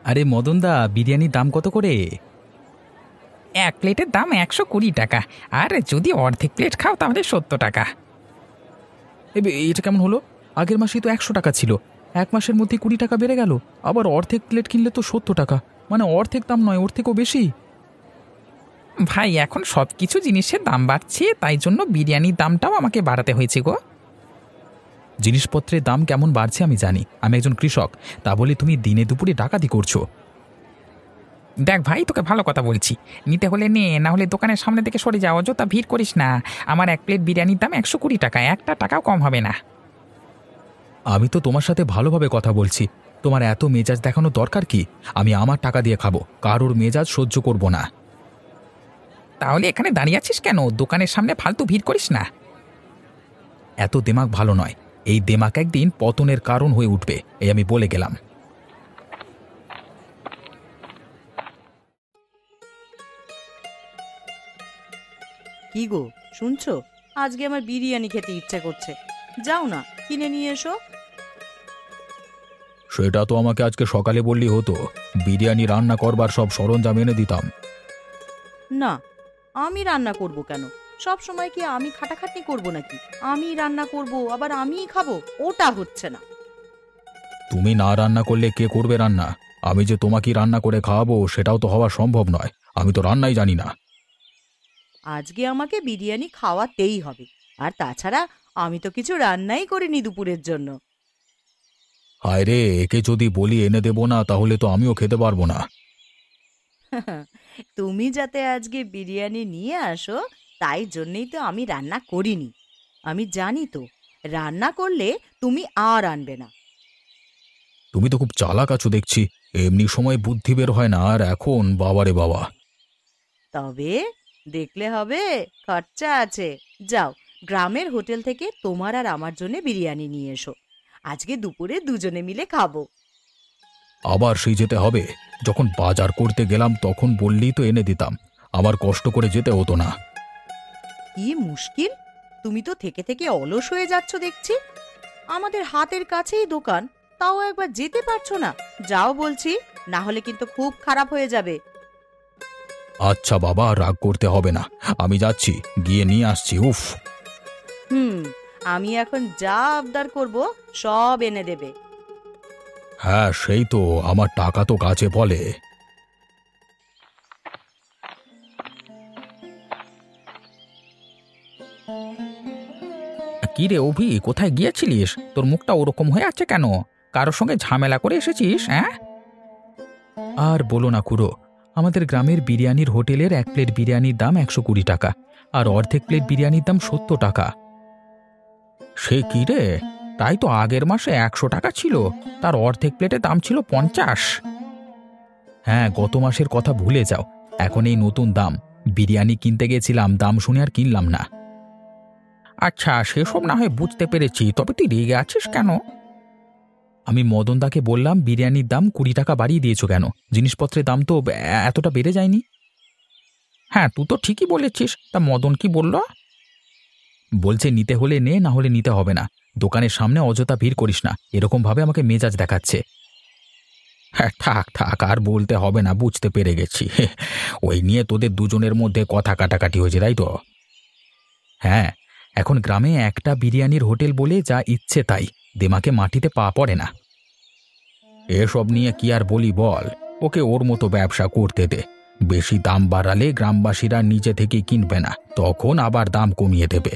আরে মদনদা, বিরিয়ানির দাম কত করে? এক প্লেটের দাম 120 টাকা, আর যদি অর্ধেক প্লেট খাও তাহলে 70 টাকা। এটা কেমন হলো? আগের মাসেই তো 100 টাকা ছিল, এক মাসের মধ্যে 20 টাকা বেড়ে গেল। আবার অর্ধেক প্লেট কিনলে তো 70 টাকা, মানে অর্ধেক দাম নয়, ওর থেকেও বেশি। ভাই, এখন সব কিছু জিনিসের দাম বাড়ছে, তাই জন্য বিরিয়ানির দামটাও আমাকে বাড়াতে হয়েছে গো। জিনিসপত্রের দাম কেমন বাড়ছে আমি জানি, আমি একজন কৃষক, তা বলে তুমি দিনে দুপুরে ডাকাতি করছো? দেখ ভাই, তোকে ভালো কথা বলছি, নিতে হলে নে, না হলে দোকানের সামনে থেকে সরে যাও, অযথা ভিড় করিস না। আমার এক প্লেট বিরিয়ানির দাম 120 টাকা, একটা টাকাও কম হবে না। আমি তো তোমার সাথে ভালোভাবে কথা বলছি, তোমার এত মেজাজ দেখানো দরকার কি? আমি আমার টাকা দিয়ে খাবো, কারোর মেজাজ সহ্য করব না। তাহলে এখানে দাঁড়িয়ে আছিস কেন? দোকানের সামনে ফালতু ভিড় করিস না। এত দেমাগ ভালো নয়, এই দেমাগ একদিন পতনের কারণ হয়ে উঠবে, এই আমি বলে গেলাম। কি গো, শুনছো? আজকে আমার বিরিয়ানি খেতে ইচ্ছে করছে, যাও না কিনে নিয়ে এসো। সেটা তো আমাকে আজকে সকালে বললি হতো, বিরিয়ানি রান্না করবার সব সরঞ্জাম এনে দিতাম। না, আমি রান্না করব কেন? সব সময় কি আমি খাটাখাটনি করব নাকি? আমি রান্না করব আবার আমিই খাবো, ওটা হচ্ছে না। তুমি না রান্না করলে কে করবে রান্না? আমি যে তোমাকে রান্না করে খাওয়াবো সেটাও তো হওয়া সম্ভব নয়, আমি তো রান্নাই জানি না। আজকে আমাকে বিরিয়ানি খাওয়াতেই হবে, আর তাছাড়া আমি তো কিছু রান্নাই করিনি দুপুরের জন্য। হায় রে, একে যদি বলি এনে দেবো না তাহলে তো আমিও খেতে পারবো না। তুমি যাতে আজকে বিরিয়ানি নিয়ে আসো, তাই জন্যই তো আমি রান্না করিনি। আমি জানি তো রান্না করলে তুমি আর আনবে না। তুমি তো খুব চালাক আছো দেখছি, এমনি সময় বুদ্ধি বের হয় না, আর এখন বাবারে বাবা। তবে দেখলে হবে, খরচা আছে। যাও, গ্রামের হোটেল থেকে তোমার আর আমার জন্য বিরিয়ানি নিয়ে এসো, আজকে দুপুরে দুজনে মিলে খাবো। আবার সেই যেতে হবে? যখন বাজার করতে গেলাম তখন বললেই তো এনে দিতাম, আমার কষ্ট করে যেতে হতো না। কি মুশকিল, তুমি তো থেকে থেকে অলস হয়ে যাচ্ছ দেখছি। আমাদের হাতের কাছেই দোকান, তাও একবার যেতে পারছো না। যাও বলছি, না হলে কিন্তু খুব খারাপ হয়ে যাবে। আচ্ছা বাবা, রাগ করতে হবে না, আমি যাচ্ছি, গিয়ে নিয়ে আসছি। উফ। আমি এখন যা আবদার করব সব এনে দেবে। হ্যাঁ সেই তো, আমার টাকা তো কাছে বলে। কি রে অভি, কোথায় গিয়েছিলিস? তোর মুখটা ওরকম হয়ে আছে কেন? কারোর সঙ্গে ঝামেলা করে এসেছিস? হ্যাঁ। আর বলো না খুড়ো, আমাদের গ্রামের বিরিয়ানির হোটেলের এক প্লেট বিরিয়ানির দাম 120 টাকা, আর অর্ধেক প্লেট বিরিয়ানির দাম 70 টাকা। সে কি রে, তাই তো আগের মাসে 100 টাকা ছিল, তার অর্ধেক প্লেটের দাম ছিল 50। হ্যাঁ, গত মাসের কথা ভুলে যাও, এখন এই নতুন দাম। বিরিয়ানি কিনতে গেছিলাম, দাম শুনে আর কিনলাম না। আচ্ছা, সেসব না হয় বুঝতে পেরেছি, তবে তুই রেগে আছিস কেন? আমি মদনদাকে বললাম বিরিয়ানির দাম 20 টাকা বাড়িয়ে দিয়েছো কেন? জিনিসপত্রের দাম তো এতটা বেড়ে যায়নি। হ্যাঁ, তুই তো ঠিকই বলেছিস, তা মদন কি বলল? বলছে নিতে হলে নে, না হলে নিতে হবে না, দোকানের সামনে অযথা ভিড় করিস না, এরকম ভাবে আমাকে মেজাজ দেখাচ্ছে। হ্যাঁ, থাক থাক, আর বলতে হবে না, বুঝতে পেরে গেছি। ওই নিয়ে তোদের দুজনের মধ্যে কথা কাটাকাটি হয়েছে, তাই তো? হ্যাঁ, এখন গ্রামে একটা বিরিয়ানির হোটেল বলে যা ইচ্ছে তাই, দেমাকে মাটিতে পা পড়ে না। এসব নিয়ে কি আর বলি বল, ওকে ওর মতো ব্যবসা করতে দে। বেশি দাম বাড়ালে গ্রামবাসীরা নিজে থেকে কিনবে না, তখন আবার দাম কমিয়ে দেবে।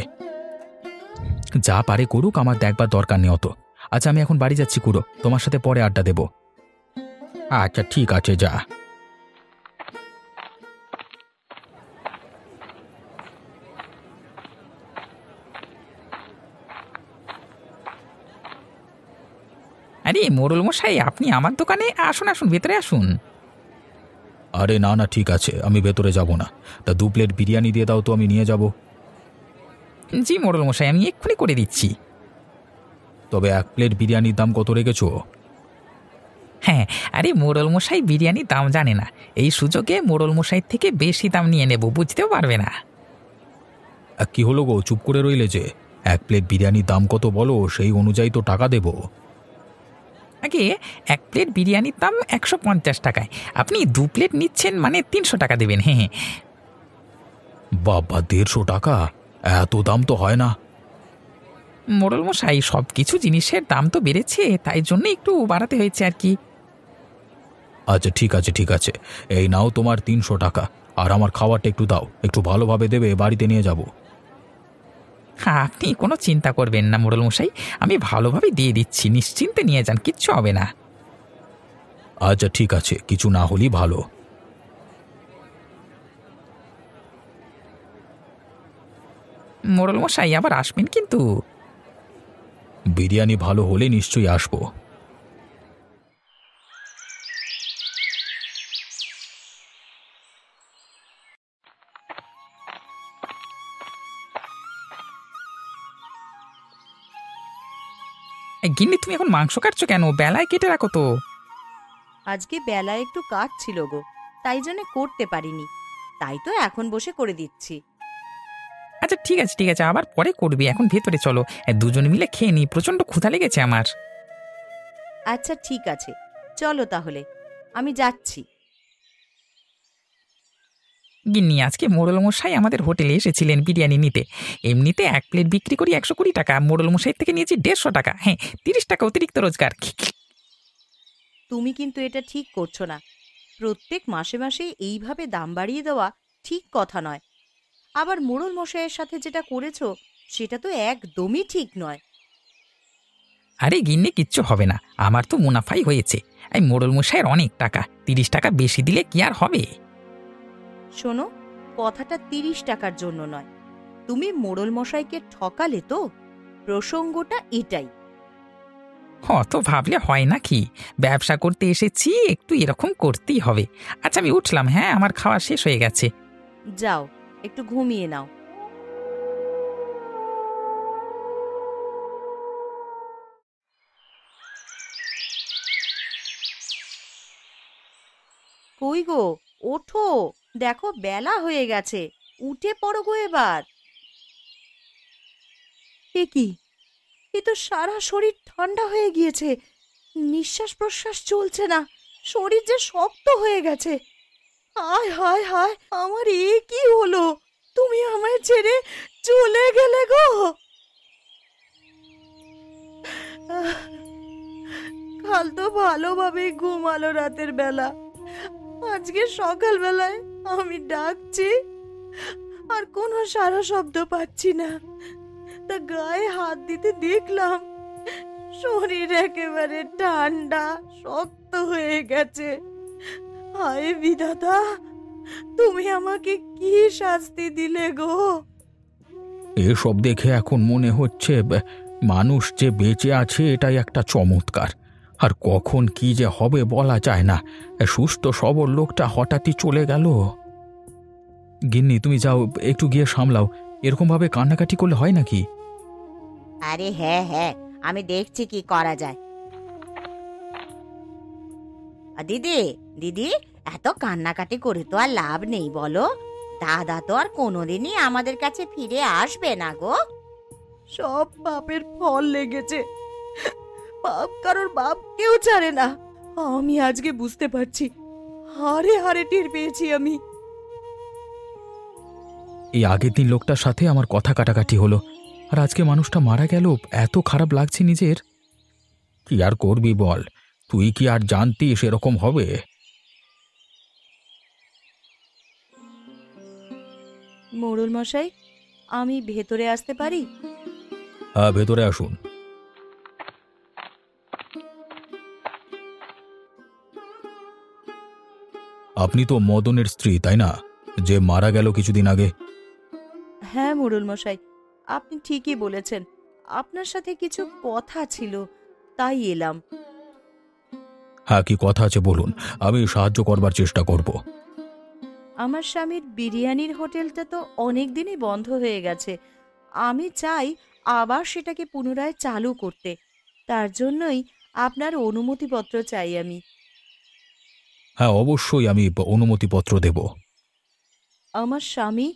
যা পারে করুক, আমার দেখবার দরকার নেই অত। আচ্ছা, আমি এখন বাড়ি যাচ্ছি খুড়ো, তোমার সাথে পরে আড্ডা দেব। আচ্ছা ঠিক আছে, যা। আরে মোড়ল মশাই, আপনি আমার দোকানে আসুন, আসুন, ভেতরে আসুন। আরে না না, ঠিক আছে, আমি ভেতরে যাব না, তা 2 প্লেট বিরিয়ানি দিয়ে দাও তো, আমি নিয়ে যাব। জি মোড়ল মশাই, আমি এক্ষুনি করে দিচ্ছি। তবে 1 প্লেট বিরিয়ানির দাম কত রেখেছো? হ্যাঁ, আরে মোড়ল মশাই বিরিয়ানির দাম জানে না, এই সুযোগে মোড়ল মশাই থেকে বেশি দাম নিয়ে নেব, বুঝতেও পারবে না। কি হলো গো, চুপ করে রইলে যে? 1 প্লেট বিরিয়ানির দাম কত বলো, সেই অনুযায়ী তো টাকা দেব। আগে এক প্লেট বিরিয়ানির দাম 150 টাকায়, আপনি 2 প্লেট নিচ্ছেন মানে 300 টাকা দেবেন। হ্যাঁ হ্যাঁ। বাবা, 150 টাকা? এত দাম তো হয় না। মোড়ল মশাই, সব কিছু জিনিসের দাম তো বেড়েছে, তাই জন্য একটু বাড়াতে হয়েছে আর কি। আচ্ছা ঠিক আছে ঠিক আছে, এই নাও তোমার 300 টাকা। আর আমার খাবারটা একটু দাও, একটু ভালোভাবে দেবে, বাড়িতে নিয়ে যাব। হ্যাঁ, আপনি কোনো চিন্তা করবেন না মোড়ল মশাই, আমি ভালোভাবে দিয়ে দিচ্ছি, নিশ্চিন্তে নিয়ে যান, কিচ্ছু হবে না। আচ্ছা ঠিক আছে, কিছু না হলেই ভালো। মোড়ল মশাই, আবার আসবেন কিন্তু। বিরিয়ানি ভালো হলে নিশ্চয়ই আসবো। গিন্নি, তুমি এখন মাংস কাটছো কেন? বেলায় কেটে রাখো তো। আজকে বেলায় একটু কাজ ছিল গো, তাই জন্য করতে পারিনি, তাই তো এখন বসে করে দিচ্ছি। আচ্ছা ঠিক আছে ঠিক আছে, আবার পরে করবি, এখন ভেতরে চলো, দুজনে মিলে খেয়ে নি, প্রচন্ড ক্ষুধা লেগেছে আমার। আচ্ছা ঠিক আছে, চলো তাহলে, আমি যাচ্ছি। গিন্নি, আজকে মোড়ল মশাই আমাদের হোটেলে এসেছিলেন বিরিয়ানি নিতে। এমনিতে 1 প্লেট বিক্রি করি 120 টাকা, মোড়ল মশাই থেকে নিয়েছি 150 টাকা। হ্যাঁ, 30 টাকা অতিরিক্ত রোজগার। তুমি কিন্তু এটা ঠিক করছো না। প্রত্যেক মাসে মাসে এইভাবে দাম বাড়িয়ে দেওয়া ঠিক কথা নয়। আবার মোড়ল মশাইয়ের সাথে যেটা করেছো সেটা তো একদমই ঠিক নয়। আরে গিন্নি, কিচ্ছু হবে না, আমার তো মুনাফাই হয়েছে। এই মোড়ল মশাইয়ের অনেক টাকা, 30 টাকা বেশি দিলে কি আর হবে? শোনো, কথাটা 30 টাকার জন্য নয়, তুমি মোড়ল মশাইকে ঠকালে তো, প্রসঙ্গটা এটাই। অত ভাবলে হয় নাকি? ব্যবসা করতে এসেছি, একটু এরকম করতেই হবে। আচ্ছা আমি উঠলাম, হ্যাঁ, আমার খাওয়া শেষ হয়ে গেছে। যাও, একটু ঘুমিয়ে নাও। কই গো, ওঠো, দেখো বেলা হয়ে গেছে, উঠে পড়ো গো এবার। এ কি, এ তো সারা শরীর ঠান্ডা হয়ে গিয়েছে, নিঃশ্বাস প্রশ্বাস চলছে না, শরীর যে শক্ত হয়ে গেছে। হায় হায় হায়, আমার এ কি হলো? তুমি আমায় ছেড়ে চলে গেলে গো। আহ, কাল তো ভালোভাবে ঘুমালো রাতের বেলা, আজকে সকালবেলায় আমি ডাকছি আর কোনো সারা শব্দ পাচ্ছি না। তা গায়ে হাত দিতে দেখলাম শরীর একেবারে ঠান্ডা শক্ত হয়ে গেছে। হায় বিধাতা, তুমি আমাকে কি শাস্তি দিলে গো? এসব দেখে এখন মনে হচ্ছে মানুষ যে বেঁচে আছে এটাই একটা চমৎকার। আর কখন কি যে হবে বলা যায় না। সুস্থ সবল লোকটা হঠাৎই চলে গেল। গিন্নি, তুমি যাও, একটু গিয়ে সামলাও, এরকম ভাবে কান্নাকাটি করলে হয় নাকি? আরে হ্যাঁ হ্যাঁ, আমি দেখছি কি করা যায়। দিদি দিদি, এত কান্নাকাটি করে তো আর লাভ নেই বলো। দাদা তো আর কোনোদিনই আমাদের কাছে ফিরে আসবে না গো। সব পাপের ফল লেগেছে, পাপ কারোর বাপ কেউ ছাড়ে না। আমি আজকে বুঝতে পারছি, হারে হারে টের পেয়েছি আমি। এই আগের দিন লোকটার সাথে আমার কথা কাটাকাটি হলো, আর আজকে মানুষটা মারা গেল, এত খারাপ লাগছে নিজের। কি আর করবি বল, তুই কি আর জানতিস এরকম হবে? মোড়ল মশাই, আমি ভেতরে আসতে পারি? হ্যাঁ, ভেতরে আসুন। আপনি তো মদনের স্ত্রী, তাই না, যে মারা গেল কিছুদিন আগে? হ্যাঁ মোড়ল মশাই, আপনি ঠিকই বলেছেন, আপনার সাথে কিছু কথা ছিল, তাই এলাম। হ্যাঁ, কি কথা আছে বলুন, আমি সাহায্য করবার চেষ্টা করব। আমার স্বামীর বিরিয়ানির হোটেলটা তো অনেক দিনই বন্ধ হয়ে গেছে, আমি চাই আবার সেটাকে পুনরায় চালু করতে। তার জন্যই আপনার অনুমতিপত্র চাই আমি। হ্যাঁ, অবশ্যই আমি অনুমতিপত্র দেব। আমার স্বামী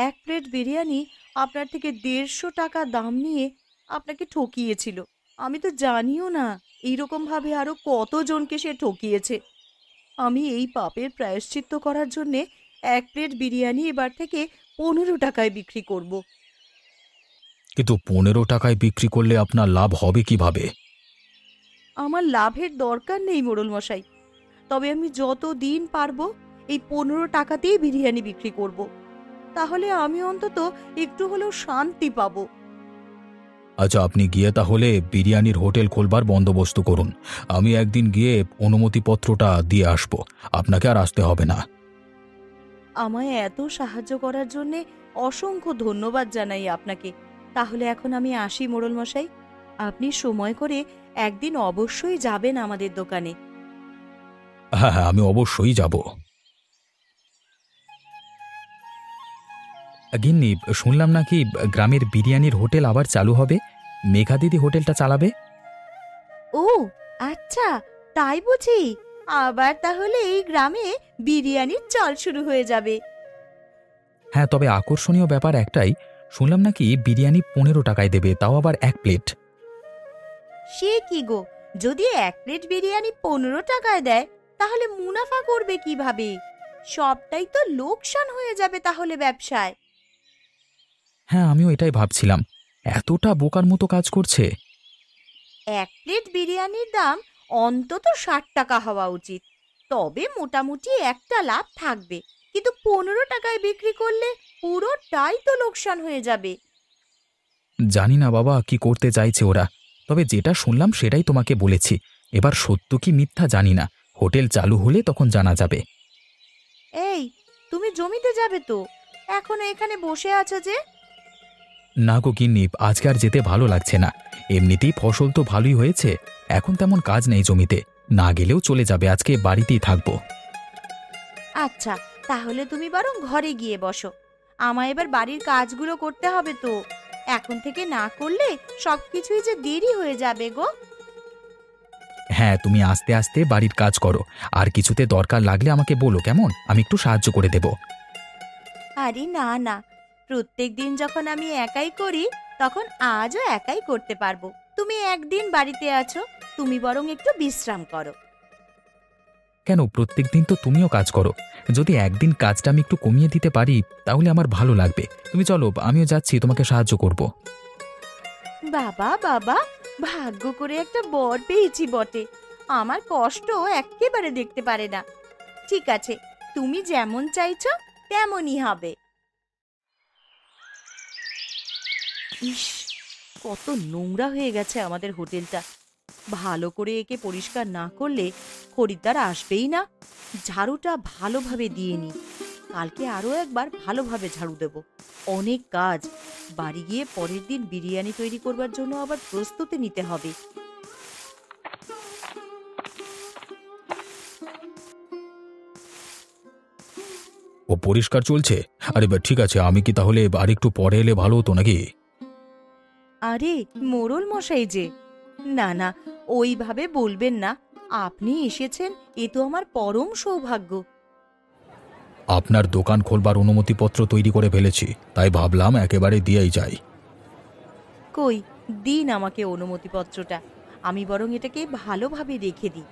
1 প্লেট বিরিয়ানি আপনার থেকে 150 টাকা দাম নিয়ে আপনাকে ঠকিয়েছিল, আমি তো জানিও না এইরকম ভাবে আরো কতজনকে সে ঠকিয়েছে। আমি এই পাপের প্রায়শ্চিত্ত করার জন্যে এক প্লেট বিরিয়ানি এবার থেকে 15 টাকায় বিক্রি করব। কিন্তু 15 টাকায় বিক্রি করলে আপনার লাভ হবে কিভাবে? আমার লাভের দরকার নেই মোড়ল মশাই, তবে আমি যত দিন পারবো এই 15 টাকাতেই বিরিয়ানি বিক্রি করব। তাহলে আমি অন্তত একটু হলেও শান্তি পাবো। আচ্ছা, আপনি গিয়ে তাহলে বিরিয়ানির হোটেল খোলবার বন্দোবস্ত করুন। আমি একদিন গিয়ে অনুমতিপত্রটা দিয়ে আসব, আপনাকে আর আসতে হবে না। আমায় এত সাহায্য করার জন্যে অসংখ্য ধন্যবাদ জানাই আপনাকে। তাহলে এখন আমি আসি মোড়ল মশাই, আপনি সময় করে একদিন অবশ্যই যাবেন আমাদের দোকানে। হ্যাঁ হ্যাঁ, আমি অবশ্যই যাব। গিন্নি, শুনলাম নাকি গ্রামের বিরিয়ানির হোটেল আবার চালু হবে। মেঘা দিদি হোটেলটা চালাবে। ও আচ্ছা, তাই বুঝি? আবার তাহলে এই গ্রামে বিরিয়ানির চল শুরু হয়ে যাবে। হ্যাঁ, তবে আকর্ষণীয় ব্যাপার একটাই, শুনলাম নাকি বিরিয়ানি 15 টাকায় দেবে, তাও আবার এক প্লেট। সে কি গো, যদি এক প্লেট বিরিয়ানি 15 টাকায় দেয় তাহলে মুনাফা করবে কিভাবে? সবটাই তো লোকসান হয়ে যাবে তাহলে ব্যবসায়। হ্যাঁ, আমিও এটাই ভাবছিলাম, এতটা বোকার মতো কাজ করছে। এক প্লেট বিরিয়ানির দাম অন্তত 60 টাকা হওয়া উচিত, তবে মোটামুটি একটা লাভ থাকবে। কিন্তু 15 টাকায় বিক্রি করলে পুরোটাই তো লোকসান হয়ে যাবে। জানি না বাবা কি করতে চাইছে ওরা, তবে যেটা শুনলাম সেটাই তোমাকে বলেছি। এবার সত্য কি মিথ্যা জানি না, হোটেল চালু হলে তখন জানা যাবে। এই, তুমি জমিতে যাবে তো? এখনো এখানে বসে আছো যে? না গো গিন্নি, আজকে আর যেতে ভালো লাগছে না। এমনিতেই ফসল তো ভালোই হয়েছে, এখন তেমন কাজ নেই জমিতে, না গেলেও চলে যাবে, আজকে বাড়িতেই থাকবো। আচ্ছা, তাহলে তুমি বরং ঘরে গিয়ে বসো। আমায় এবার বাড়ির কাজগুলো করতে হবে তো, এখন থেকে না করলে সবকিছুই যে দেরি হয়ে যাবে গো। হ্যাঁ, তুমি আস্তে আস্তে বাড়ির কাজ করো, আর কিছুতে দরকার লাগলে আমাকে বলো কেমন, আমি একটু সাহায্য করে দেব। আরে না না, প্রত্যেক দিন যখন আমি একাই করি তখন আজও একাই করতে পারবো। তুমি একদিন বাড়িতে আছো, তুমি বরং একটু বিশ্রাম করো। কেন, প্রত্যেকদিন তো তুমিও কাজ করো, যদি একদিন কাজটা আমি একটু কমিয়ে দিতে পারি তাহলে আমার ভালো লাগবে। তুমি চলো, আমিও যাচ্ছি, তোমাকে সাহায্য করব। বাবা বাবা, ভাগ্য করে একটা বর পেয়েছি বটে, আমার কষ্ট একেবারে দেখতে পারে না। ঠিক আছে, তুমি যেমন চাইছো তেমনই হবে। ইস, কত নোংরা হয়ে গেছে আমাদের হোটেলটা। ভালো করে একে পরিষ্কার না করলে খরিদ্দার আসবেই না। ঝাড়ুটা ভালোভাবে দিয়ে নি, কালকে আরো একবার ভালোভাবে ঝাড়ু দেব। অনেক কাজ, বাড়ি গিয়ে পরের দিন বিরিয়ানি তৈরি করবার জন্য আবার প্রস্তুতি নিতে হবে। ও পরিষ্কার চলছে? আরে ঠিক আছে, আমি কি তাহলে আর একটু পরে এলে ভালো হতো নাকি? আরে মোড়ল মশাই যে, না না, ওইভাবে বলবেন না। আপনি এসেছেন এ তো আমার পরম সৌভাগ্য। আপনার দোকান খোলবার অনুমতিপত্র তৈরি করে ফেলেছি, তাই ভাবলাম একেবারে দিয়েই যাই। কই, দিন আমাকে অনুমতিপত্রটা, আমি বরং এটাকে ভালোভাবে রেখে দিই।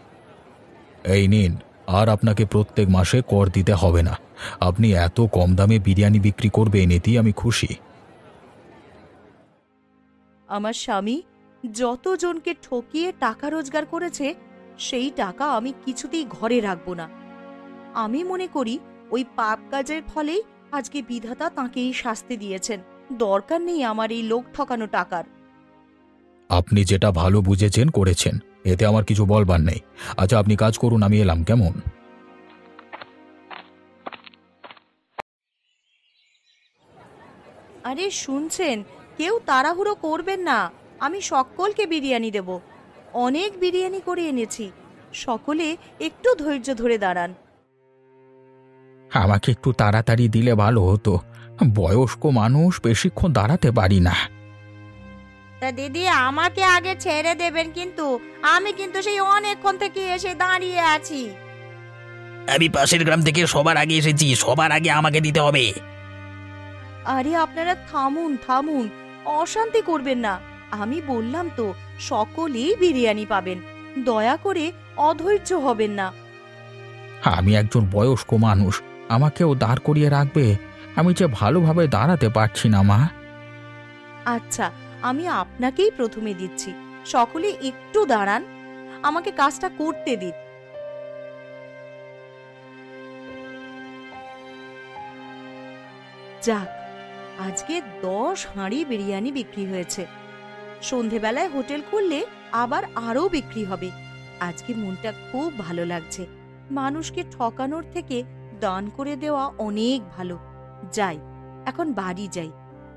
এই নিন, আর আপনাকে প্রত্যেক মাসে কর দিতে হবে না। আপনি এত কম দামে বিরিয়ানি বিক্রি করবেন, এতেই আমি খুশি। আমার স্বামী যতজনকে ঠকিয়ে টাকা রোজগার করেছে, সেই টাকা আমি কিছুতেই ঘরে রাখবো না। আমি মনে করি ওই পাপ কাজের ফলেই আজকে বিধাতা তাঁকে এই শাস্তি দিয়েছেন। দরকার নেই আমার এই লোক ঠকানো টাকার। আপনি যেটা ভালো বুঝেছেন করেছেন, এতে আমার কিছু বলবার নেই। আচ্ছা, আপনি কাজ করুন, আমি এলাম কেমন? আরে শুনছেন, কেউ তাড়াহুড়ো করবেন না, আমি সকলকে বিরিয়ানি দেব। অনেক বিরিয়ানি করে এনেছি, সকলে একটু ধৈর্য ধরে দাঁড়ান। আমাকে একটু তাড়াতাড়ি দিলে ভালো হতো, বয়স্ক মানুষ, বেশিক্ষণ দাঁড়াতে পারি না। তা দিদি, আমাকে আগে ছেড়ে দেবেন কিন্তু, আমি কিন্তু সেই অনেকক্ষণ থেকে এসে দাঁড়িয়ে আছি। আমি পাশের গ্রাম থেকে সবার আগে এসেছি, সবার আগে আমাকে দিতে হবে। আরে আপনারা থামুন থামুন, অশান্তি করবেন না। আমি বললাম তো, সকলেই বিরিয়ানি পাবেন, দয়া করে অধৈর্য হবেন না। আমি একজন বয়স্ক মানুষ, আমাকেও দাঁড় করিয়ে রাখবে? আমি যে ভালোভাবে দাঁড়াতে পারছি না মা। আচ্ছা, আমি আপনাকেই প্রথমে দিচ্ছি, সকলে একটু দাঁড়ান, আমাকে কাজটা করতে দিন। যাক, আজকে 10 হাঁড়ি বিরিয়ানি বিক্রি হয়েছে। সন্ধেবেলায় হোটেল খুললে আবার আরো বিক্রি হবে। আজকে মনটা খুব ভালো লাগছে। মানুষকে ঠকানোর থেকে দান করে দেওয়া অনেক ভালো। যাই, এখন বাড়ি যাই,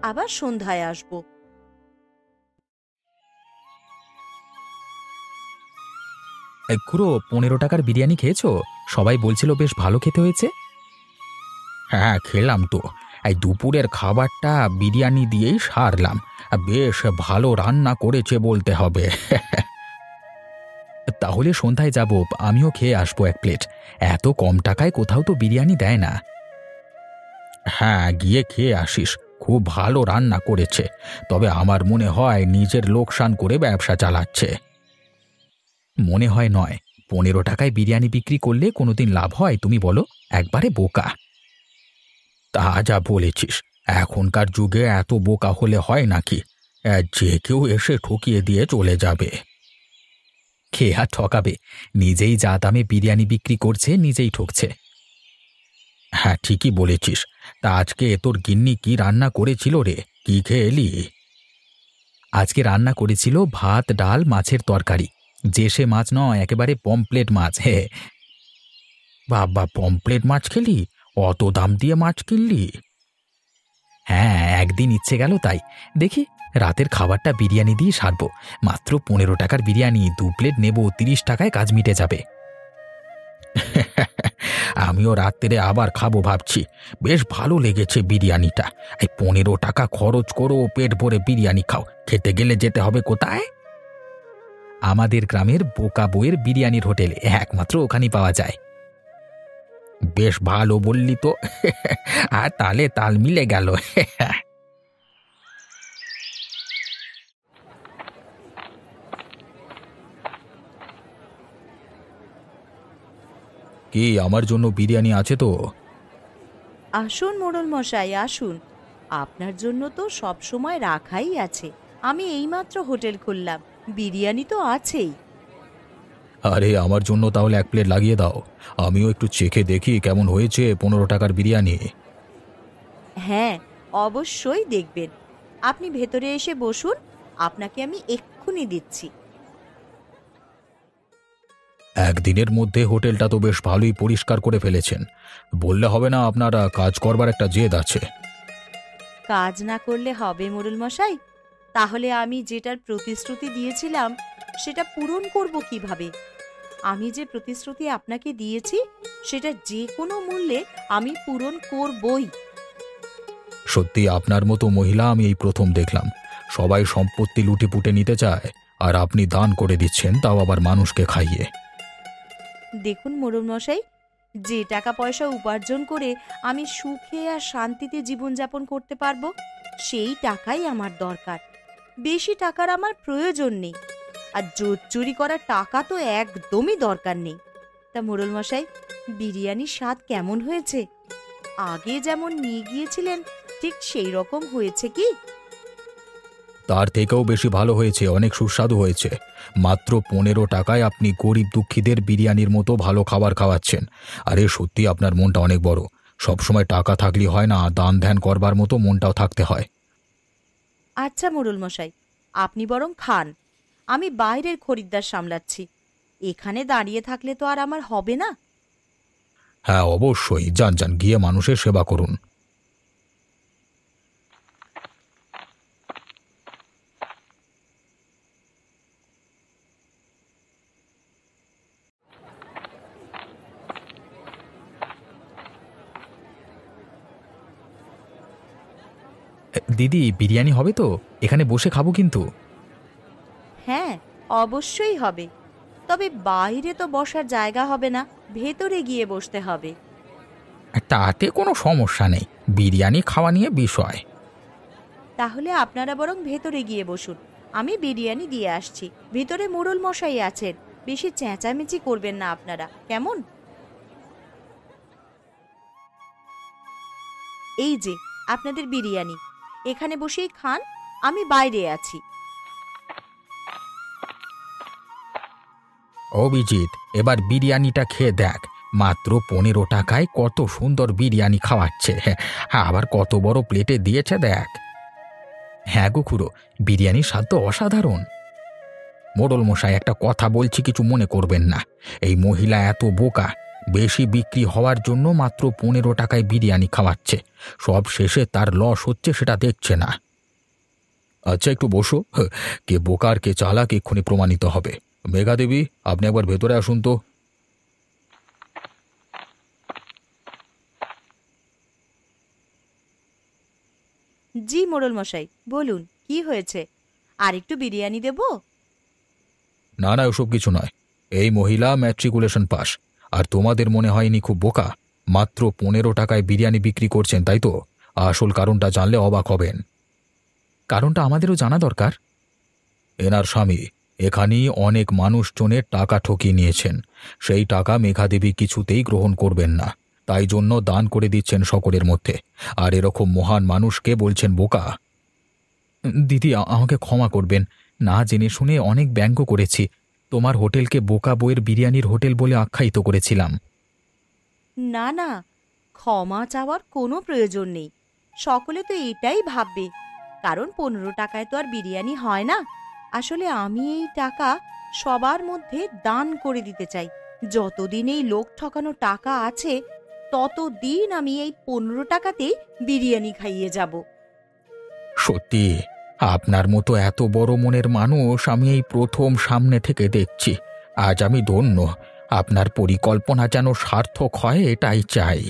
আবার সন্ধ্যায় আসবো। খুড়ো, 15 টাকার বিরিয়ানি খেয়েছো? সবাই বলছিল বেশ ভালো খেতে হয়েছে। হ্যাঁ, খেলাম তো। এই দুপুরের খাবারটা বিরিয়ানি দিয়েই সারলাম। বেশ ভালো রান্না করেছে বলতে হবে। তাহলে সন্ধ্যায় যাব, আমিও খেয়ে আসবো 1 প্লেট। এত কম টাকায় কোথাও তো বিরিয়ানি দেয় না। হ্যাঁ, গিয়ে খেয়ে আসিস। খুব ভালো রান্না করেছে। তবে আমার মনে হয় নিজের লোকসান করে ব্যবসা চালাচ্ছে। মনে হয় নয়, 15 টাকায় বিরিয়ানি বিক্রি করলে কোনোদিন লাভ হয় তুমি বলো? একবারে বোকা। তা যা বলেছিস, এখনকার যুগে এত বোকা হলে হয় নাকি? যে কেউ এসে ঠকিয়ে দিয়ে চলে যাবে। কে আর ঠকাবে? নিজেই যা দামে বিরিয়ানি বিক্রি করছে, নিজেই ঠকছে। হ্যাঁ, ঠিকই বলেছিস। তা আজকে তোর গিন্নি কি রান্না করেছিল রে? কি খেয়ে এলি? আজকে রান্না করেছিল ভাত, ডাল, মাছের তরকারি। যে সে মাছ নয়, একেবারে পমপ্লেট মাছ। হে, বাবা, পমপ্লেট মাছ খেলি? অত দাম দিয়ে মাছ কিনলি? হ্যাঁ, একদিন ইচ্ছে গেল তাই। দেখি রাতের খাবারটা বিরিয়ানি দিয়ে সারবো। মাত্র 15 টাকার বিরিয়ানি, 2 প্লেট নেব, 30 টাকায় কাজ মিটে যাবে। আমিও রাত্রে আবার খাবো ভাবছি। বেশ ভালো লেগেছে বিরিয়ানিটা। এই 15 টাকা খরচ করো, পেট ভরে বিরিয়ানি খাও। খেতে গেলে যেতে হবে কোথায়? আমাদের গ্রামের বোকা বইয়ের বিরিয়ানির হোটেলে, একমাত্র ওখানেই পাওয়া যায়। বেশ ভালো বললি তো। আর তালে তাল মিলে গেল। কি, আমার জন্য বিরিয়ানি আছে তো? আসুন মোড়ল মশাই, আসুন। আপনার জন্য তো সব সময় রাখাই আছে। আমি এইমাত্র হোটেল খুললাম, বিরিয়ানি তো আছেই। আরে, আমার জন্য তাহলে 1 প্লেট লাগিয়ে দাও। আমিও একটু চেখে দেখি কেমন হয়েছে 15 টাকার বিরিয়ানি। হ্যাঁ, অবশ্যই দেখবেন। আপনি ভেতরে এসে বসুন, আপনাকে আমি এক্ষুনি দিচ্ছি। একদিনের মধ্যে হোটেলটা তো বেশ ভালোই পরিষ্কার করে ফেলেছেন। বললে হবে না আপনার কাজ করবার একটা জেদ আছে? কাজ না করলে হবে মোড়ল মশাই? তাহলে আমি যেটার প্রতিশ্রুতি দিয়েছিলাম সেটা পূরণ করব কিভাবে? আমি যে প্রতিশ্রুতি আপনাকে দিয়েছি সেটা যে কোনো মূল্যে আমি পূরণ করবই। সত্যি আপনার মতো মহিলা আমি এই প্রথম দেখলাম। সবাই সম্পত্তি লুটেপুটে নিতে চায়, আর আপনি দান করে দিচ্ছেন, তাও আবার মানুষকে খাইয়ে। দেখুন মোড়ল মশাই, যে টাকা পয়সা উপার্জন করে আমি সুখে আর শান্তিতে জীবনযাপন করতে পারবো, সেই টাকাই আমার দরকার। বেশি টাকার আমার প্রয়োজন নেই, আর জোর চুরি করা টাকা তো একদমই দরকার নেই। তা মোড়ল মশাই, বিরিয়ানির স্বাদ কেমন হয়েছে? আগে যেমন নিয়ে গিয়েছিলেন ঠিক সেই রকম হয়েছে কি? তার থেকেও বেশি ভালো হয়েছে, অনেক সুস্বাদু হয়েছে। মাত্র 15 টাকায় আপনি গরিব দুঃখীদের বিরিয়ানির মতো ভালো খাবার খাওয়াচ্ছেন। আরে সত্যি আপনার মনটা অনেক বড়। সবসময় টাকা থাকলে হয় না, দান ধ্যান করবার মতো মনটাও থাকতে হয়। আচ্ছা মোড়ল মশাই, আপনি বরং খান, আমি বাইরের খরিদ্দার সামলাচ্ছি। এখানে দাঁড়িয়ে থাকলে তো আর আমার হবে না। হ্যাঁ, অবশ্যই, যান যান, গিয়ে মানুষের সেবা করুন। দিদি, বিরিয়ানি হবে তো? এখানে বসে খাবো কিন্তু। হ্যাঁ, অবশ্যই হবে। তবে বাইরে তো বসার জায়গা হবে না, ভেতরে গিয়ে বসতে হবে। তাতে কোনো সমস্যা নেই, বিরিয়ানি খাওয়া নিয়ে বিষয়। তাহলে আপনারা বরং ভেতরে গিয়ে বসুন, আমি বিরিয়ানি দিয়ে আসছি। ভিতরে মোড়ল মশাই আছেন, বেশি চেঁচামেচি করবেন না আপনারা, কেমন? এই যে আপনাদের বিরিয়ানি, এখানে বসেই খান, আমি বাইরে আছি। অভিজিৎ, এবার বিরিয়ানিটা খেয়ে দেখ। মাত্র 15 টাকায় কত সুন্দর বিরিয়ানি খাওয়াচ্ছে। হ্যাঁ, আবার কত বড় প্লেটে দিয়েছে দেখ। হ্যাঁ গো খুড়ো, বিরিয়ানির স্বাদ তো অসাধারণ। মোড়ল মশাই, একটা কথা বলছি, কিছু মনে করবেন না। এই মহিলা এত বোকা, বেশি বিক্রি হওয়ার জন্য মাত্র 15 টাকায় বিরিয়ানি খাওয়াচ্ছে। সব শেষে তার লস হচ্ছে, সেটা দেখছে না। আচ্ছা, একটু বসো। কে বোকা আর কে চালাক এক্ষুনি প্রমাণিত হবে। মেঘা দেবী, আপনি একবার ভেতরে আসুন তো। জি মোড়ল মশাই, বলুন কি হয়েছে? আর একটু বিরিয়ানি দেব? না না, ওসব কিছু নয়। এই মহিলা ম্যাট্রিকুলেশন পাস, আর তোমাদের মনে হয়নি খুব বোকা? মাত্র 15 টাকায় বিরিয়ানি বিক্রি করছেন, তাই তো? আসল কারণটা জানলে অবাক হবেন। কারণটা আমাদেরও জানা দরকার। এনার স্বামী এখানেই অনেক মানুষজনের টাকা ঠকিয়ে নিয়েছেন। সেই টাকা মেঘাদেবী কিছুতেই গ্রহণ করবেন না, তাই জন্য দান করে দিচ্ছেন সকলের মধ্যে। আর এরকম মহান মানুষকে বলছেন বোকা? দিদি, আমাকে ক্ষমা করবেন। না জেনে শুনে অনেক ব্যঙ্গ করেছি। তোমার হোটেলকে বোকা বইয়ের বিরিয়ানির হোটেল বলে আখ্যায়িত করেছিলাম। না না, ক্ষমা চাওয়ার কোনো প্রয়োজন নেই। সকলে তো এটাই ভাববে, কারণ 15 টাকায় তো আর বিরিয়ানি হয় না। আসলে আমি এই টাকা সবার মধ্যে দান করে দিতে চাই। যতদিন এই লোক ঠকানো টাকা আছে, ততদিন আমি এই 15 টাকাতেই বিরিয়ানি খাইয়ে যাব। সত্যি, আপনার মতো এত বড় মনের মানুষ আমি এই প্রথম সামনে থেকে দেখছি। আজ আমি ধন্য। আপনার পরিকল্পনা যেন সার্থক হয়, এটাই চাই।